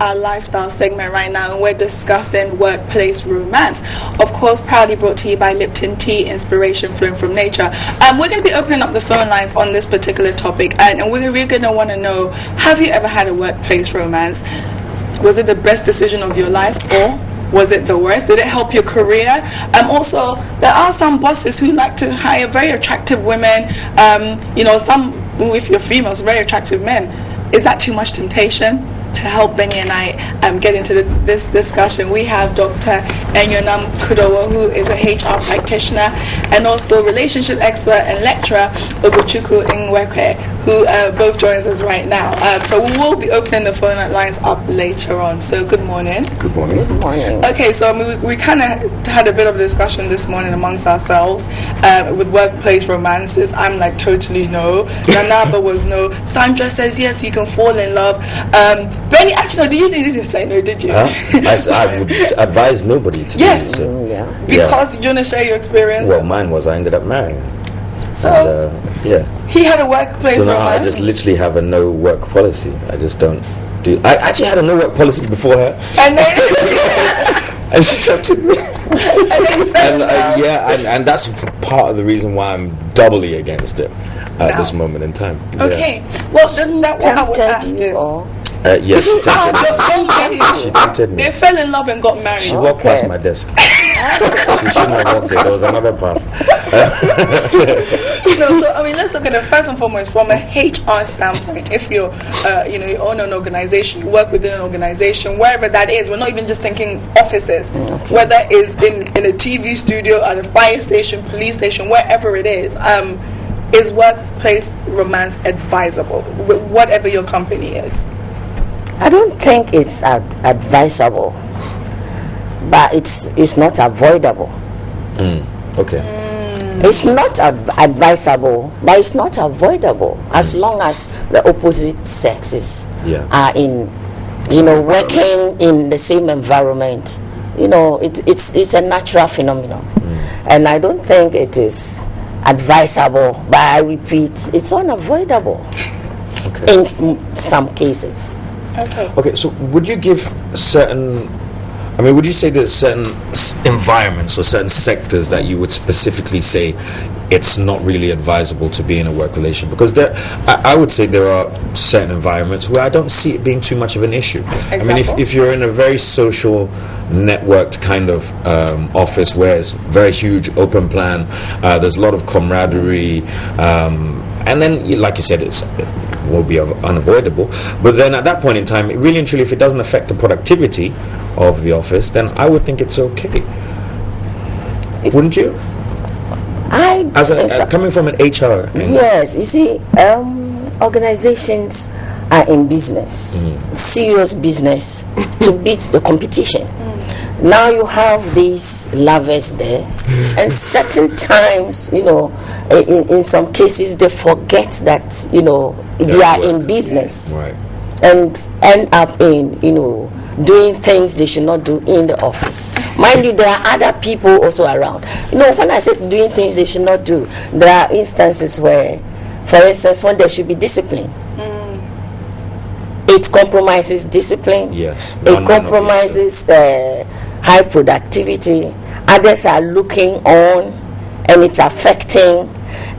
our lifestyle segment right now, and we're discussing workplace romance. Of course, proudly brought to you by Lipton Tea, inspiration flowing from nature. We're going to be opening up the phone lines on this particular topic, and we're going to want to know, have you ever had a workplace romance? Was it the best decision of your life, or was it the worst? Did it help your career? Also, there are some bosses who like to hire very attractive women, some, if you're females, very attractive men. Is that too much temptation? To help Benny and I get into this discussion, we have Dr. Enyonam Kudowo, who is a HR practitioner and also relationship expert and lecturer, Ogochukwu Nwekwe, who both joins us right now. So we will be opening the phone lines up later on. So good morning. Good morning. Good morning. Okay, so we kind of had a bit of a discussion this morning amongst ourselves with workplace romances. I'm like totally no. Nanaba was no. Sandra says yes, you can fall in love. Benny, actually, no, did you just say no, did you? I would advise nobody to do so. Yeah. Because you want to share your experience? Well, mine was I ended up marrying. So, and, he had a workplace So now romance? I just literally have a no work policy. I just don't do... I actually had a no work policy before her. And then... and she tempted me. And that's part of the reason why I'm doubly against it at this moment in time. Okay. Well, then that what I would ask is... yes, she tempted me. They fell in love and got married. She walked past my desk. She shouldn't have walked there. There was another path. So I mean, let's look at it first and foremost from a HR standpoint. If you're, you own an organization, you work within an organization, wherever that is. We're not even just thinking offices. Okay. Whether it's in a TV studio, at a fire station, police station, wherever it is workplace romance advisable? Whatever your company is. I don't think it's advisable, but it's not avoidable. Okay. It's not advisable, but it's not avoidable as long as the opposite sexes are in, working in the same environment. It's a natural phenomenon, and I don't think it is advisable. But I repeat, it's unavoidable in some cases. Okay, so would you give would you say there's certain environments or certain sectors that you would specifically say it's not really advisable to be in a work relation? Because I would say there are certain environments where I don't see it being too much of an issue. Example? I mean, if you're in a very social, networked kind of office where it's very huge, open plan, there's a lot of camaraderie, and then, like you said, it will be unavoidable. But then at that point in time, really and truly, if it doesn't affect the productivity of the office, then I would think it's okay. Wouldn't you? Coming from an HR. Yes, you see, organizations are in business, serious business, to beat the competition. Now you have these lovers there, and certain times, in some cases they forget that they are in business, right, and end up in doing things they should not do in the office. Mind you, there are other people also around. When I say doing things they should not do, there are instances where, for instance, when there should be discipline. It compromises discipline. Yes. It compromises high productivity. Others are looking on, and it's affecting.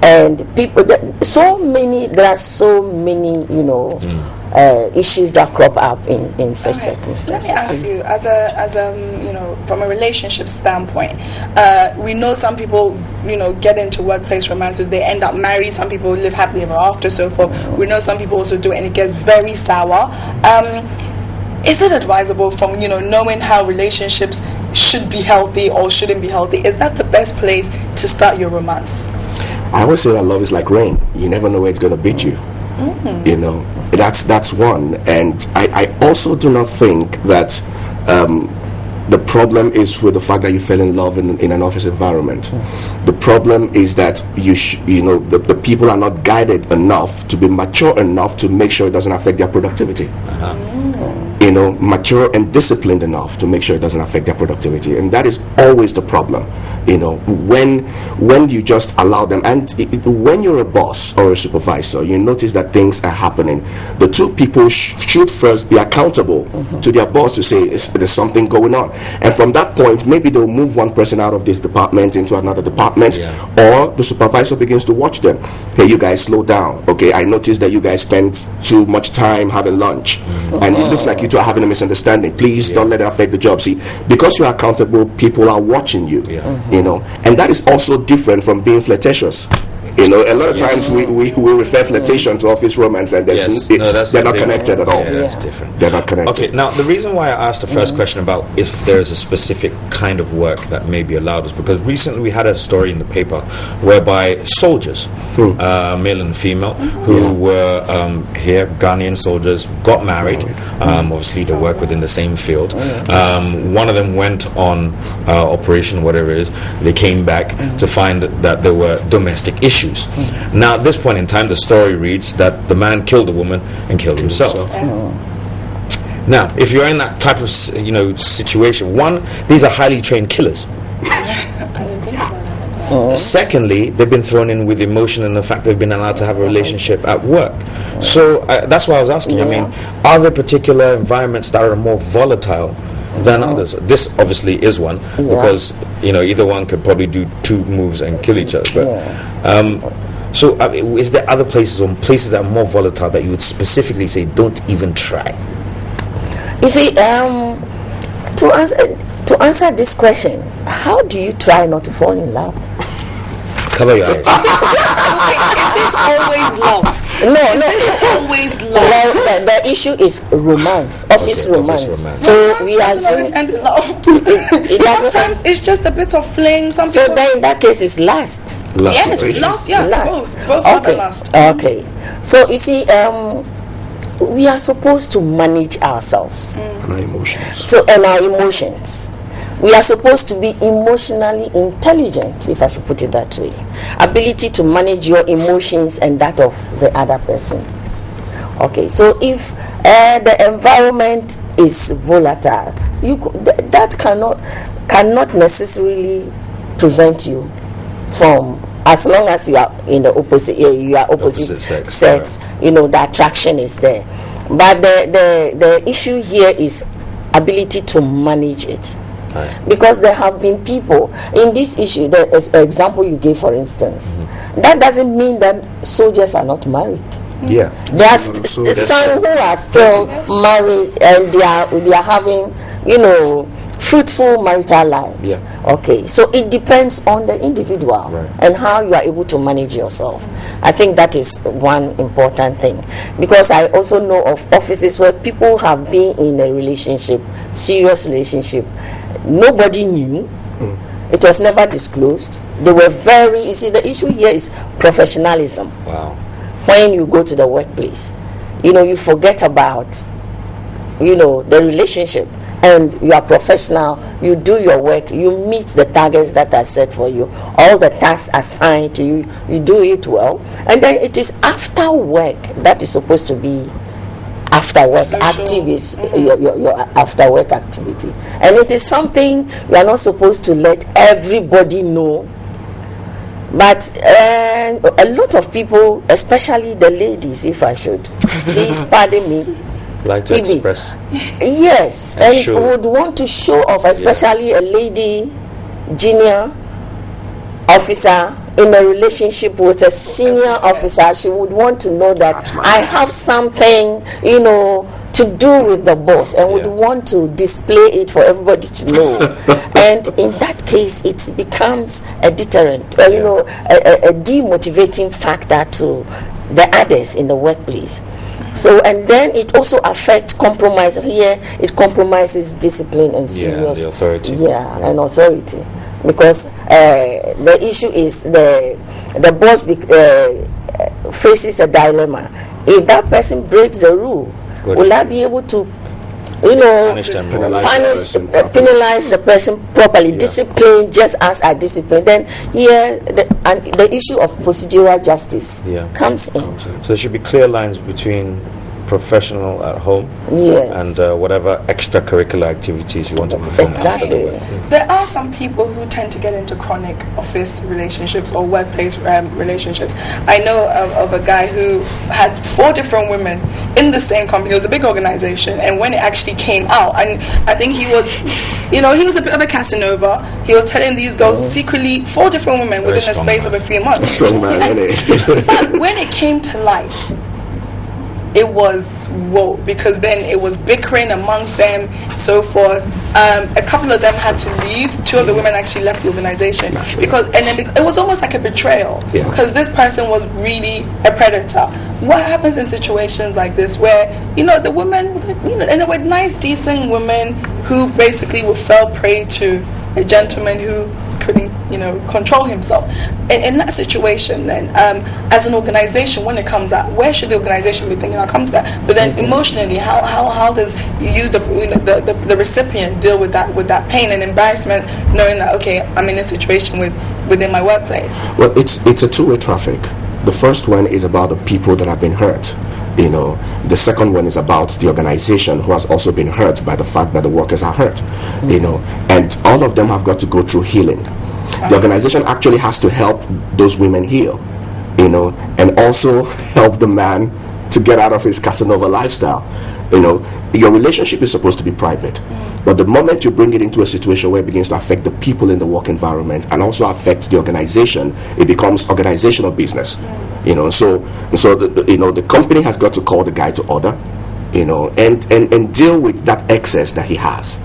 And people, there are so many, issues that crop up in such circumstances. Let me ask you, as from a relationship standpoint, we know some people, get into workplace romances, they end up married. Some people live happily ever after, so forth. We know some people also do it, and it gets very sour. Is it advisable from knowing how relationships should be healthy or shouldn't be healthy? Is that the best place to start your romance? I always say that love is like rain. You never know where it's going to beat you. That's one. And I also do not think that the problem is with the fact that you fell in love in an office environment. The problem is that the people are not guided enough to be mature enough to make sure it doesn't affect their productivity. Mature and disciplined enough to make sure it doesn't affect their productivity. And that is always the problem. You know, when you just allow them, and when you're a boss or a supervisor, you notice that things are happening. The two people should first be accountable to their boss to say there's something going on, and from that point, maybe they'll move one person out of this department into another department, or the supervisor begins to watch them. Hey, you guys, slow down. Okay, I noticed that you guys spend too much time having lunch, and it looks like you two are having a misunderstanding. Please don't let it affect the job. See, because you're accountable, people are watching you. You know, and that is also different from being flirtatious. You know, a lot of times we refer flirtation to office romance, and they're not connected at all. Yeah, that's different. They're not connected. Okay, now the reason why I asked the first question about if there is a specific kind of work that may be allowed is because recently we had a story in the paper whereby soldiers, male and female, who were here, Ghanaian soldiers, got married. Obviously, they work within the same field. One of them went on operation, whatever it is. They came back to find that there were domestic issues. Now, at this point in time, the story reads that the man killed the woman and killed himself. Now, if you're in that type of situation, one, these are highly trained killers. Secondly, they've been thrown in with emotion and the fact they've been allowed to have a relationship at work. So that's why I was asking. I mean, are there particular environments that are more volatile than others? This obviously is one, because either one could probably do two moves and kill each other. But so is there other places or places that are more volatile that you would specifically say don't even try? You see, to answer this question, how do you try not to fall in love? Cover your eyes. Is it always love? No. Always love. Well, the issue is romance, office romance. So we are saying it doesn't. Sometimes it's just a bit of fling. So then in that case, it's lust. Yes, lust. Yeah, lust. Both are the lust. Okay. So you see, we are supposed to manage ourselves and our emotions. And our emotions. We are supposed to be emotionally intelligent, if I should put it that way. Ability to manage your emotions and that of the other person. Okay, so if the environment is volatile, that cannot necessarily prevent you from, as long as you are in the opposite sex, the attraction is there. But the issue here is ability to manage it. Because there have been people in this issue, the example you gave, for instance, that doesn't mean that soldiers are not married. Yeah, there are some who are still married and they are having fruitful marital lives. Yeah. Okay, so it depends on the individual and how you are able to manage yourself. I think that is one important thing, because I also know of offices where people have been in a relationship, serious relationship. Nobody knew. It was never disclosed. They were you see, the issue here is professionalism. Wow. When you go to the workplace, you forget about, the relationship, and you are professional, you do your work, you meet the targets that are set for you, all the tasks assigned to you, you do it well, and then it is after work that is supposed to be after work activities, your after work activity, and it is something you are not supposed to let everybody know. But a lot of people, especially the ladies, if I should please pardon me, like to express, yes, and would want to show off, especially a lady junior officer in a relationship with a senior officer. She would want to know that I have something, to do with the boss, and would want to display it for everybody to know. And in that case, it becomes a deterrent, a demotivating factor to the others in the workplace. So, and then it also affects compromise. Here, it compromises discipline and serious. The authority. And authority. Because the issue is the boss faces a dilemma. If that person breaks the rule, will I be able to, penalize the person properly, discipline just as I discipline? Then here, the issue of procedural justice comes in. So there should be clear lines between professional at home. Yes. And whatever extracurricular activities you want to perform. Exactly. There are some people who tend to get into chronic office relationships or workplace relationships. I know of a guy who had 4 different women in the same company. It was a big organization, and when it actually came out, and I think he was a bit of a Casanova. He was telling these girls secretly 4 different women within the space of a few months. Strong man, innit? But when it came to light, it was whoa, because then it was bickering amongst them, so forth. A couple of them had to leave. 2 of the women actually left the organization it was almost like a betrayal, because this person was really a predator. What happens in situations like this where the women, and they were nice, decent women who basically fell prey to a gentleman who couldn't control himself? In that situation, then as an organization, when it comes out, where should the organization be thinking? I'll come to that. But then emotionally, how does the recipient deal with that pain and embarrassment, knowing that, okay, I'm in a situation within my workplace? Well, it's a two-way traffic. The first one is about the people that have been hurt. The second one is about the organization who has also been hurt by the fact that the workers are hurt. And all of them have got to go through healing. The organization actually has to help those women heal, and also help the man to get out of his Casanova lifestyle. Your relationship is supposed to be private, but the moment you bring it into a situation where it begins to affect the people in the work environment and also affects the organization, it becomes organizational business. So the company has got to call the guy to order, and deal with that excess that he has.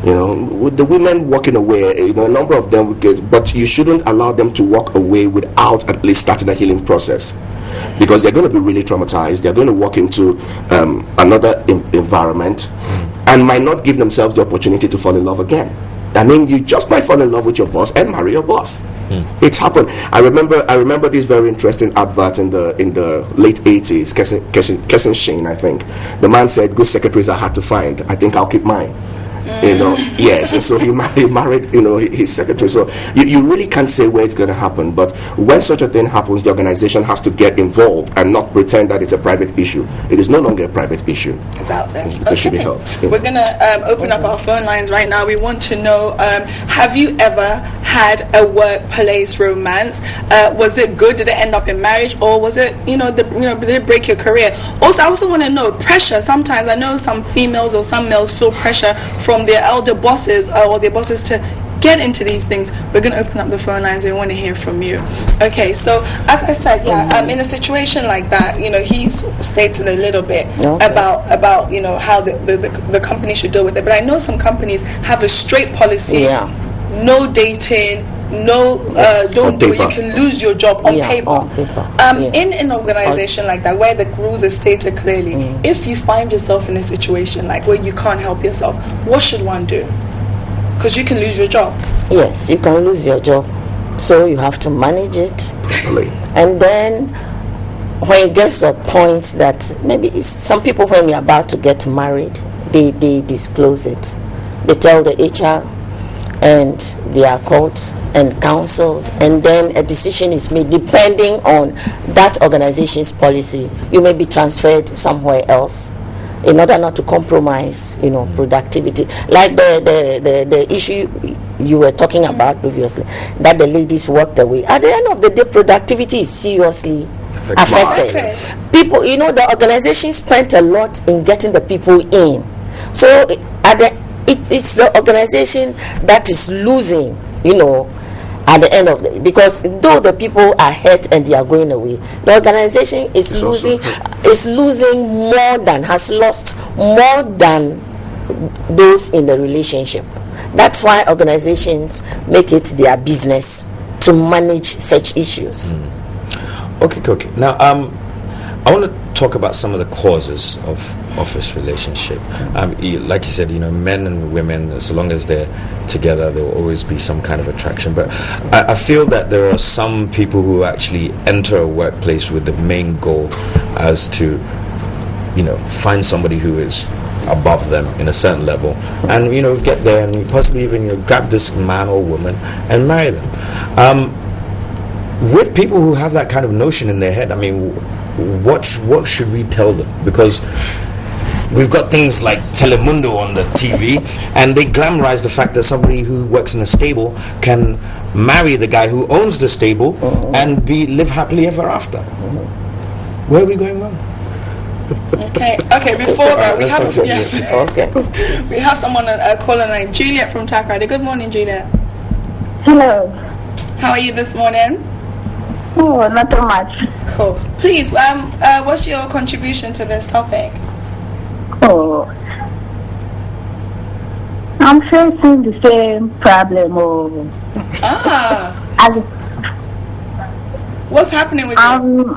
With the women walking away, a number of them would get, but you shouldn't allow them to walk away without at least starting a healing process, because they're going to be really traumatized. They're going to walk into another environment and might not give themselves the opportunity to fall in love again. I mean, you just might fall in love with your boss and marry your boss. It's happened. I remember this very interesting advert in the late 80s, Kessin Shane, I think. The man said, "Good secretaries are hard to find. I think I'll keep mine." Yes, and so he married his secretary. So you really can't say where it's going to happen, but when such a thing happens, the organization has to get involved and not pretend that it's a private issue. It is no longer a private issue. It's out there. It should be helped. We're going to open up our phone lines right now. We want to know, have you ever had a workplace romance? Was it good? Did it end up in marriage, or was it did it break your career? Also, I also want to know pressure. Sometimes I know some females or some males feel pressure from their elder bosses or their bosses to get into these things. We're going to open up the phone lines and we want to hear from you. Okay, so as I said, in a situation like that, he stated a little bit about how the company should deal with it. But I know some companies have a straight policy, no dating, no don't do it. You can lose your job on paper. In an organization like that, where the rules are stated clearly, if you find yourself in a situation like where you can't help yourself, what should one do? Because you can lose your job. Yes, you can lose your job, so you have to manage it. And then when it gets to a point that maybe some people, when you're about to get married, they disclose it. They tell the HR, and they are called and counseled, and then a decision is made depending on that organization's policy. You may be transferred somewhere else in order not to compromise productivity, like the issue you were talking about previously, that the ladies walked away. At the end of the day, productivity is seriously affected. People, the organization spent a lot in getting the people in, so it's the organization that is losing, at the end of the day, because though the people are hurt and they are going away, the organization has lost more than those in the relationship. That's why organizations make it their business to manage such issues. Okay. Now, I want to talk about some of the causes of office relationship. Like you said, men and women, so long as they're together, there will always be some kind of attraction. But I feel that there are some people who actually enter a workplace with the main goal as to, find somebody who is above them in a certain level, and get there and possibly even grab this man or woman and marry them. With people who have that kind of notion in their head, I mean, what should we tell them? Because we've got things like Telemundo on the TV, and they glamorize the fact that somebody who works in a stable can marry the guy who owns the stable and live happily ever after. Where are we going wrong? Okay. Before that, we have someone calling like Juliet from Takoradi. Good morning, Juliet. Hello. How are you this morning? Oh, not too much. Cool. Please, what's your contribution to this topic? Oh, I'm facing the same problem. As what's happening with you?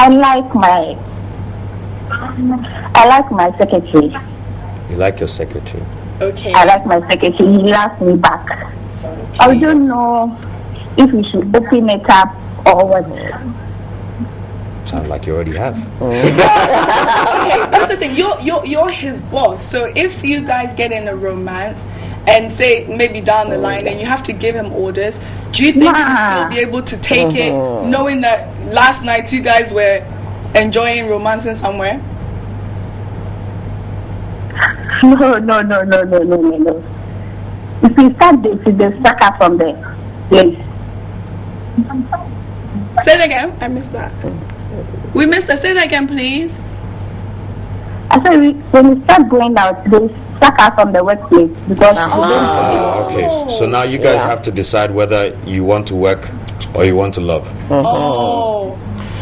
I like my secretary. You like your secretary? Okay. I like my secretary. He loves me back. Okay. I don't know if we should open it up or what. Sounds like you already have. Okay, that's the thing. You're his boss. So if you guys get in a romance and say maybe down the line and you have to give him orders, do you think he'll still be able to take it, knowing that last night you guys were enjoying romancing somewhere? No. If we start dating, they suck up from the place. Say it again. I missed that. We missed that. Say that again, please. I said when we start going out, they suck us from the workplace because okay. So now you guys have to decide whether you want to work or you want to love.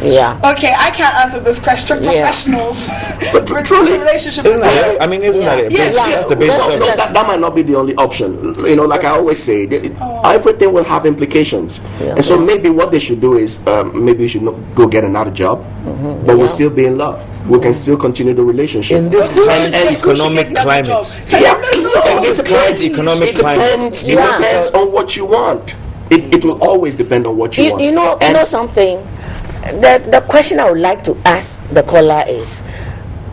Yeah. Okay, I can't answer this question. Professionals. But truly, relationship. Isn't that it? I mean, isn't that it? Yes, that's the basis of it. That might not be the only option. You know, like I always say, everything will have implications. And so maybe what they should do is maybe you should not go get another job, but we'll still be in love. We can still continue the relationship. In this current economic climate. In this current economic climate. It depends on what you want. It will always depend on what you want. You know something? The question I would like to ask the caller is,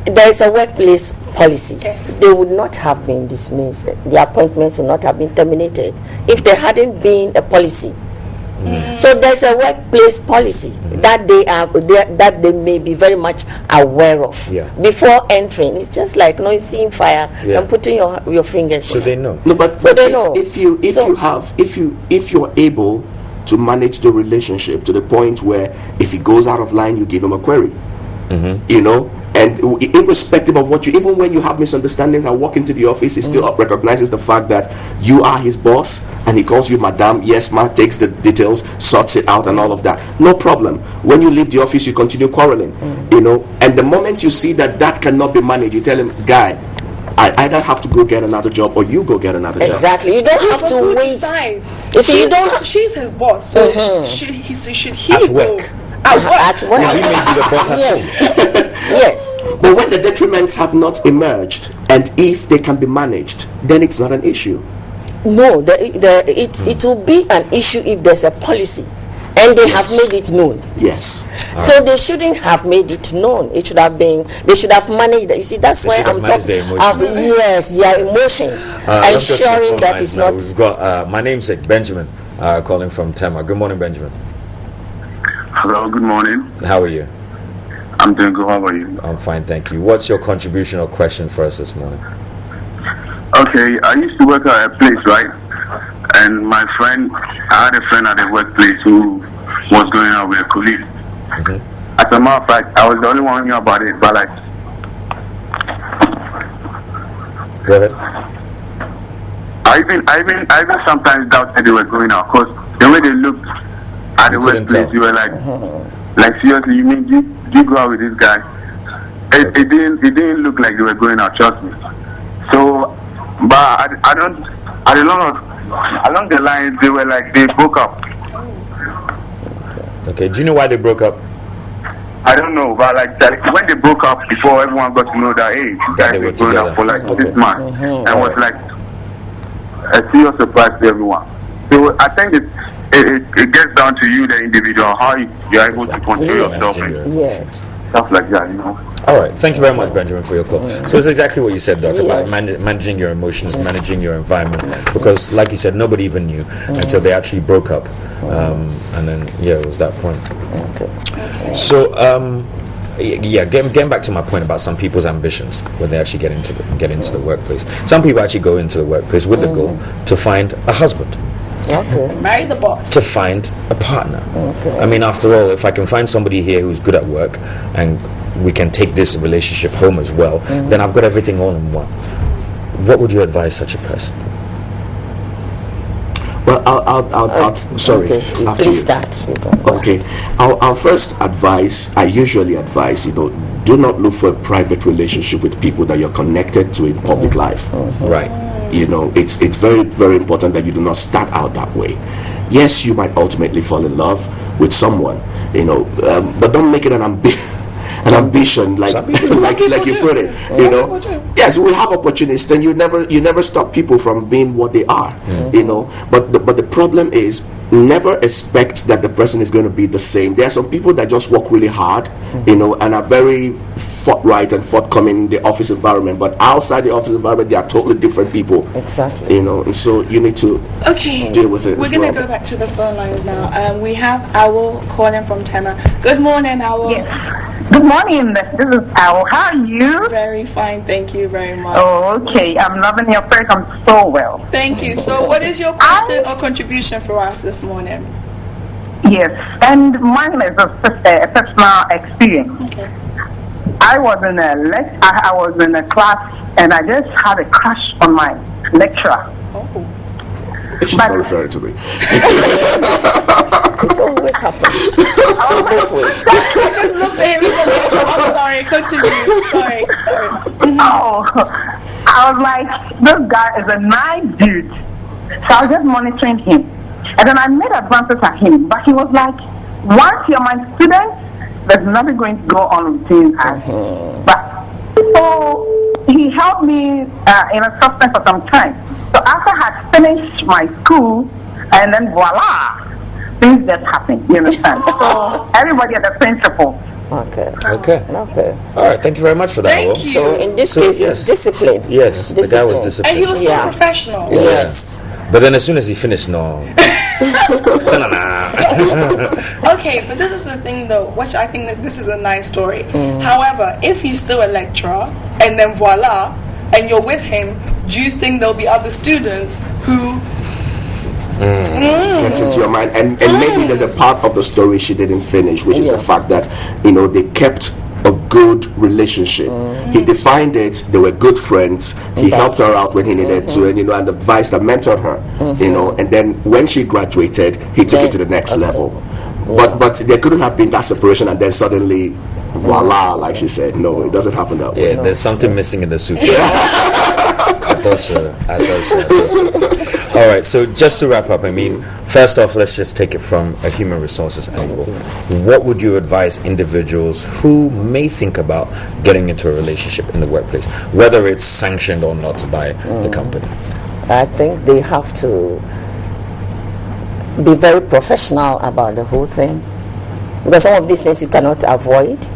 there is a workplace policy. Yes. They would not have been dismissed. The appointments would not have been terminated if there hadn't been a policy. So there's a workplace policy that they may be very much aware of before entering. It's just like seeing fire and putting your fingers. So they know. No, but they know. If you're able to manage the relationship to the point where if he goes out of line, you give him a query. You know, and irrespective of what even when you have misunderstandings and walk into the office, he still recognizes the fact that you are his boss and he calls you madam. Yes, ma, takes the details, sorts it out and all of that. No problem. When you leave the office, you continue quarreling, you know, and the moment you see that cannot be managed, you tell him, guy, I either have to go get another job or you go get another job. Exactly. You don't have to wait. You see, she's his boss, so should he at go work. At work. He may be the boss at home. Yes. But when the detriments have not emerged, and if they can be managed, then it's not an issue. No, it will be an issue if there's a policy and they have made it known. Yes. So they shouldn't have made it known. It should have been. They should have managed. You see, that's why I'm talking. Yes, their emotions, ensuring that it's not. We've got my namesake Benjamin calling from Tema. Good morning, Benjamin. Hello. Good morning. How are you? I'm doing good. How are you? I'm fine, thank you. What's your contribution or question for us this morning? Okay, I used to work at a place, right? And I had a friend at the workplace who was going out with a colleague. As a matter of fact, I was the only one who knew about it, but like... Go ahead. I even sometimes doubted they were going out, because the way they looked at the workplace, you were like seriously, you mean you go out with this guy? It didn't look like they were going out, trust me. So, but along the line, they were like, they broke up. Okay, do you know why they broke up? I don't know, but like when they broke up, before everyone got to know that, hey, these guys were going out for like 6 months. And it was like a serious surprise to everyone. So I think it gets down to you, the individual, how you're able to control yourself and stuff like that, you know. All right, thank you very much, Benjamin, for your call. So it's exactly what you said, Doc, about managing your emotions, managing your environment, because like you said, nobody even knew until they actually broke up, and then it was that point. Okay. So, getting back to my point about some people's ambitions when they actually get into the workplace. Some people actually go into the workplace with the goal to find a husband. Okay. Marry the boss. To find a partner. Okay. I mean, after all, if I can find somebody here who's good at work and we can take this relationship home as well, then I've got everything all in one. What would you advise such a person? Well, I'll sorry. Okay. After Please you. start. Okay. I'll first advise. I usually advise, do not look for a private relationship with people that you're connected to in public life. Right. It's very, very important that you do not start out that way. Yes, you might ultimately fall in love with someone, but don't make it an ambition, like you put it. Yes, we have opportunities, and you never stop people from being what they are. But the problem is, never expect that the person is going to be the same. There are some people that just work really hard, and are very forthright and forthcoming in the office environment, but outside the office environment they are totally different people. Exactly. And so you need to deal with it. We're going to go back to the phone lines now. We have Owl calling from Tema. Good morning, Owl. Yes. Good morning. This is Owl. How are you? Very fine. Thank you very much. Oh, okay. I'm loving your program so well. Thank you. So what is your question or contribution for us this morning? Yes. And mine is a personal experience. Okay. I was in a class and I just had a crush on my lecturer. Oh. She's not referring to me. It always happens. I just looked at him. I'm sorry. Continue. Sorry. Oh, I was like, this guy is a nice dude. So I was just monitoring him. And then I made advances at him. But he was like, once you're my student, there's nothing going to go on between us. But so he helped me in a substance for some time. So after I had finished my school, and then voila, things just happened. You understand? So everybody had the principle. Okay. All right. Thank you very much for that. Thank you. So in this case, it's discipline. Yes, the guy was disciplined. And he was still professional. Yes. But then as soon as he finished, no. Okay, but this is the thing though, which I think that this is a nice story. However, if he's still a lecturer and then voila, and you're with him, do you think there'll be other students who gets into your mind? And maybe there's a part of the story she didn't finish, which is the fact that, they kept a good relationship. He defined it. They were good friends. He helped her out when he needed to, and and advised her, mentored her, and then when she graduated, he took it to the next level. But there couldn't have been that separation and then suddenly voila, like she said. No, it doesn't happen that way. There's something missing in the soup. I thought so. All right, so just to wrap up, first off, let's just take it from a human resources angle. What would you advise individuals who may think about getting into a relationship in the workplace, whether it's sanctioned or not by the company? I think they have to be very professional about the whole thing, because some of these things you cannot avoid.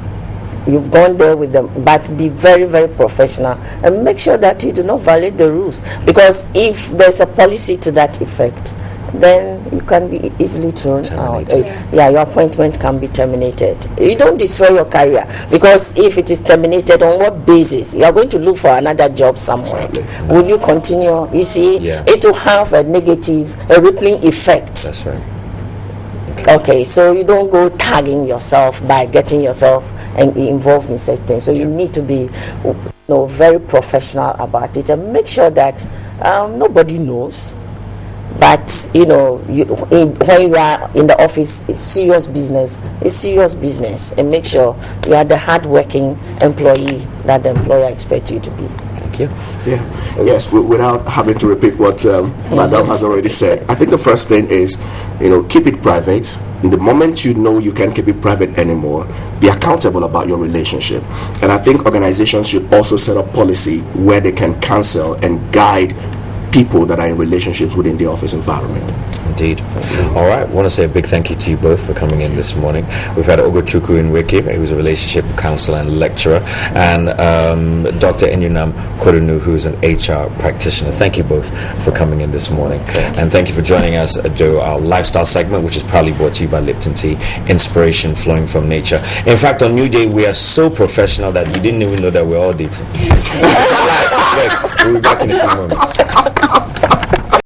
You've gone there with them, but be very, very professional and make sure that you do not violate the rules, because if there's a policy to that effect, then you can be easily thrown out. Your appointment can be terminated. You don't destroy your career, because if it is terminated, on what basis? You are going to look for another job somewhere. Exactly. Will you continue? You see, it will have a rippling effect. That's right. Okay, so you don't go tagging yourself by getting yourself involved in such things. So you need to be very professional about it and make sure that nobody knows. But when you are in the office, it's serious business. And make sure you are the hard-working employee that the employer expects you to be. Thank you. Yes, without having to repeat what Madam has already said, I think the first thing is, keep it private. In the moment you know you can't keep it private anymore, be accountable about your relationship. And I think organizations should also set up policy where they can counsel and guide people that are in relationships within the office environment. Indeed. All right. I want to say a big thank you to you both for coming in this morning. We've had Ogochukwu Nweke, who's a relationship counselor and lecturer, and Dr. Enyunam Korunu, who's an HR practitioner. Thank you both for coming in this morning. And thank you for joining us to our lifestyle segment, which is proudly brought to you by Lipton Tea, inspiration flowing from nature. In fact, on New Day, we are so professional that you didn't even know that we're all dating. We'll be back in a few moments.